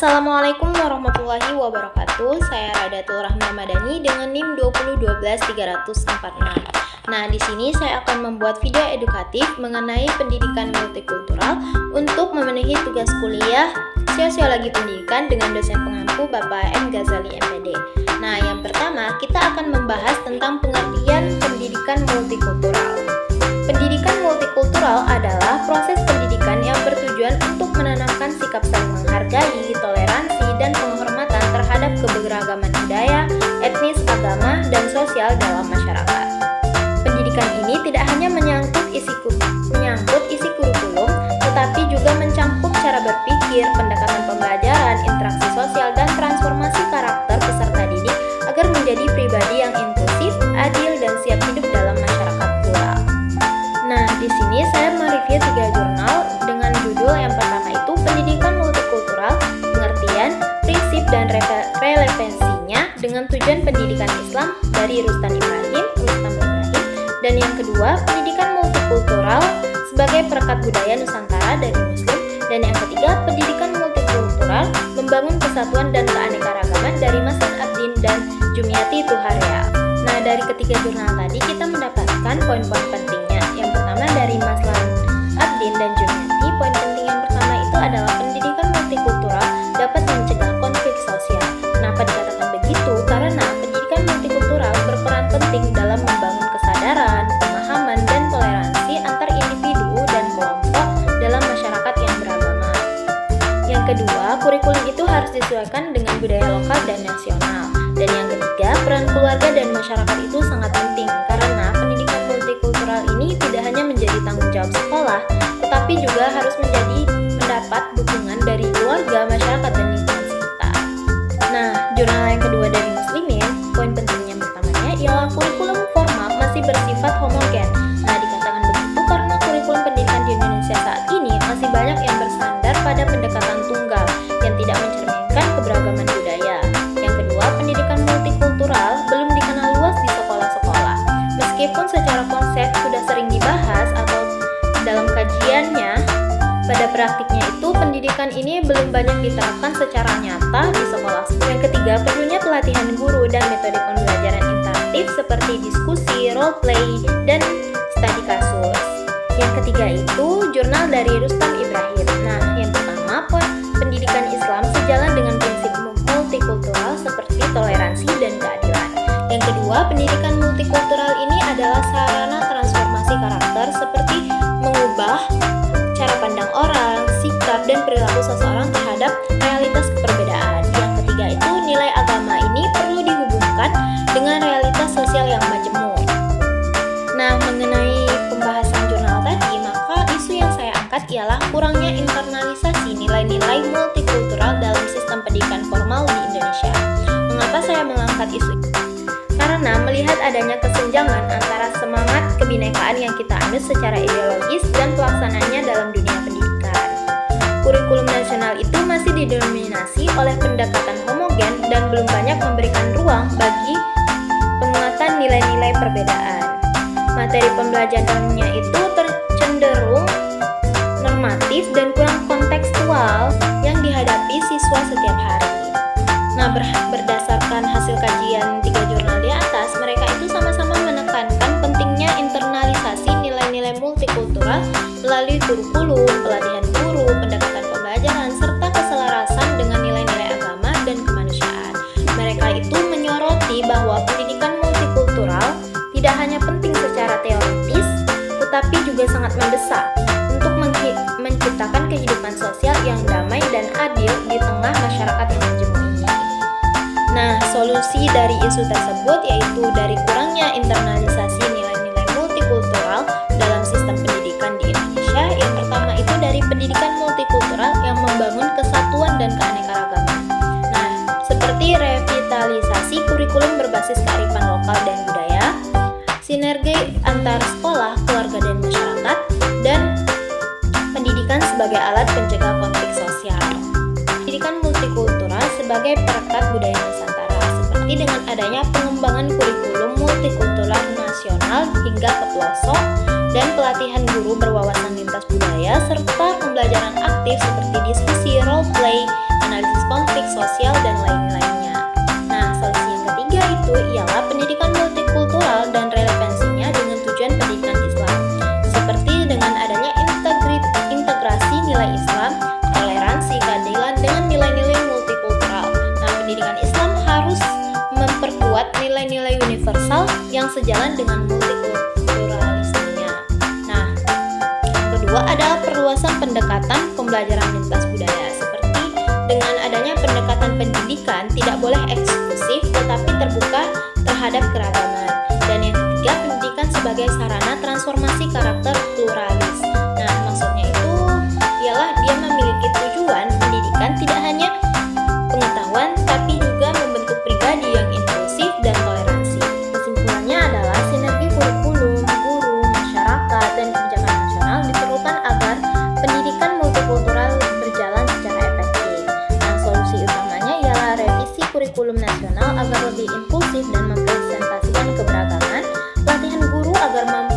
Assalamualaikum warahmatullahi wabarakatuh. Saya Radatul Rahma Madani dengan NIM 2012346. Nah, di sini saya akan membuat video edukatif mengenai pendidikan multikultural untuk memenuhi tugas kuliah Sosiologi Pendidikan dengan dosen pengampu Bapak M. Ghazali MPD. Nah, yang pertama kita akan membahas tentang pengertian pendidikan multikultural. Pendidikan multikultural adalah proses pendidikan yang bertujuan untuk menanamkan sikap saling menghargai, toleransi, dan penghormatan terhadap keberagaman budaya, etnis, agama, dan sosial dalam masyarakat. Pendidikan ini tidak hanya menyangkut isi kurikulum, tetapi juga mencakup cara berpikir, pendekatan pembelajaran, interaksi sosial, dan transformasi karakter peserta didik agar menjadi pribadi yang inklusif, adil, dan siap hidup dalam masyarakat plural. Nah, di sini saya mereview 3 jurnal dengan judul yang pertama itu Pendidikan Multikultural, Pengertian, Prinsip, dan Relevansinya dengan Tujuan Pendidikan Islam dari Rustan Ibrahim, dan yang kedua Pendidikan Multikultural sebagai Perekat Budaya Nusantara dari Muslim, dan yang ketiga Pendidikan Multikultural Membangun Kesatuan dan Keanekaragaman dari Maslan Abdin dan Jumiati Tuharia. Nah, dari ketiga jurnal tadi kita mendapatkan poin-poin pentingnya. Yang pertama dari Maslan Abdin dan Jumiati, poin penting yang pertama itu adalah pendidikan multikultural dapat mencegah konflik sosial. Kenapa dikatakan begitu? Karena pendidikan multikultural berperan penting dalam membangun kesadaran, pemahaman, dan toleransi antar individu dan kelompok dalam masyarakat yang beragama. Yang kedua, kurikulum itu harus disesuaikan dengan budaya lokal dan nasional. Dan yang ketiga, peran keluarga dan masyarakat itu sangat penting karena pendidikan multikultural ini tidak hanya menjadi tanggung jawab sekolah, tetapi juga harus mendapat dukungan dari keluarga, masyarakat, dan lingkungan sekitar. Nah, jurnal yang kedua dari Muslimin, poin pentingnya pertamanya ialah kurikulum formal masih bersifat homogen. Nah, dikatakan begitu karena kurikulum pendidikan di Indonesia saat ini masih banyak yang bersandar pada pendekatan tunggal yang tidak mencerminkan keberagaman budaya. Yang kedua, pendidikan multikultural belum dikenal luas di sekolah-sekolah. Meskipun secara konsep sudah sering dibahas atau dalam kajiannya, pada praktiknya itu pendidikan ini belum banyak diterapkan secara nyata di sekolah. Yang ketiga, perlunya pelatihan guru dan metode pembelajaran interaktif seperti diskusi, role play, dan studi kasus. Yang ketiga itu jurnal dari Rustam Ibrahim. Nah, yang pertama, pendidikan Islam sejalan dengan prinsip multikultural seperti toleransi dan keadilan. Yang kedua, pendidikan multikultural ini adalah sarana transformasi karakter seperti mengubah cara pandang orang, sikap, dan perilaku seseorang terhadap realitas perbedaan. Yang ketiga itu nilai agama ini perlu dihubungkan dengan realitas sosial yang majemuk. Nah, mengenai pembahasan jurnal tadi, maka isu yang saya angkat ialah kurangnya internalisasi nilai-nilai multikultural dalam sistem pendidikan formal di Indonesia. Mengapa saya mengangkat isu ini? Karena melihat adanya kesenjangan antara semangat kebinekaan yang kita anut secara ideologis dan pelaksananya dalam dunia pendidikan. Kurikulum nasional itu masih didominasi oleh pendekatan homogen dan belum banyak memberikan ruang bagi penguatan nilai-nilai perbedaan. Materi pembelajarannya itu cenderung normatif dan kurang kontekstual yang dihadapi siswa setiap hari. Nah, berdasarkan hasil kajian 3 jurnal di atas, mereka itu sama-sama menekankan pentingnya internalisasi nilai-nilai multikultural melalui kurikulum, pelatihan guru, pendekatan pembelajaran, serta keselarasan dengan nilai-nilai agama dan kemanusiaan. Mereka itu menyoroti bahwa pendidikan multikultural tidak hanya penting secara teoritis, tetapi juga sangat mendesak untuk menciptakan kehidupan sosial yang damai dan adil di tengah masyarakat yang majemuk ini. Nah, solusi dari isu tersebut yaitu dari kurangnya internalisasi nilai-nilai multikultural dalam sistem pendidikan di Indonesia. Yang pertama itu dari pendidikan multikultural yang membangun kesatuan dan keanekaragaman. Nah, seperti revitalisasi kurikulum berbasis kearifan lokal dan budaya, sinergi antar sekolah, keluarga, dan masyarakat, dan pendidikan sebagai alat pencegah konflik sosial. Pendidikan multikultural sebagai perekat budaya Nusantara, seperti dengan adanya pengembangan kurikulum multikultural nasional hingga ke pelosok dan pelatihan guru berwawasan lintas budaya serta pembelajaran aktif seperti diskusi, role play, analisis sejalan dengan multikulturalismenya. Nah, yang kedua adalah perluasan pendekatan pembelajaran lintas budaya, seperti dengan adanya pendekatan pendidikan tidak boleh eksklusif tetapi terbuka terhadap keragaman. Dan yang ketiga, pendidikan sebagai sarana transformasi karakter pluralis. Nah, maksudnya itu ialah dia memiliki tujuan pendidikan tidak hanya pengetahuan tapi juga membentuk pribadi yang inklusif dan toleransi. Kesimpulannya adalah sinergi kurikulum, guru, masyarakat, dan kebijakan nasional diperlukan agar pendidikan multikultural berjalan secara efektif. Nah, solusi utamanya ialah revisi kurikulum nasional agar lebih inklusif dan mempresentasikan keberagaman, pelatihan guru agar mampu